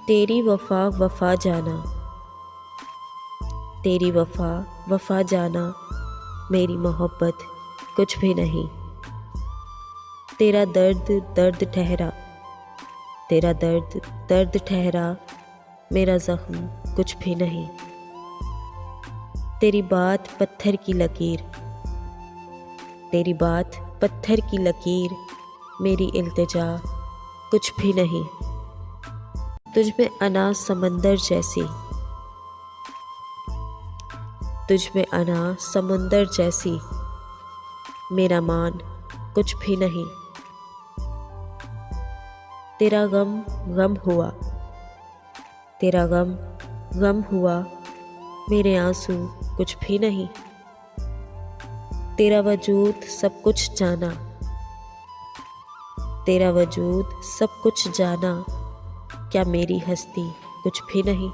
तेरी वफ़ा वफ़ा जाना, तेरी वफ़ा वफ़ा जाना, मेरी मोहब्बत कुछ भी नहीं। तेरा दर्द दर्द ठहरा, तेरा दर्द दर्द ठहरा, मेरा ज़ख्म कुछ भी नहीं। तेरी बात पत्थर की लकीर, तेरी बात पत्थर की लकीर, मेरी इल्तिजा कुछ भी नहीं। तुझ में अना समंदर जैसी, तुझ में अना समंदर जैसी, मेरा मान कुछ भी नहीं। तेरा गम गम हुआ, तेरा गम गम हुआ, मेरे आंसू कुछ भी नहीं। तेरा वजूद सब कुछ जाना, तेरा वजूद सब कुछ जाना, क्या मेरी हस्ती कुछ भी नहीं।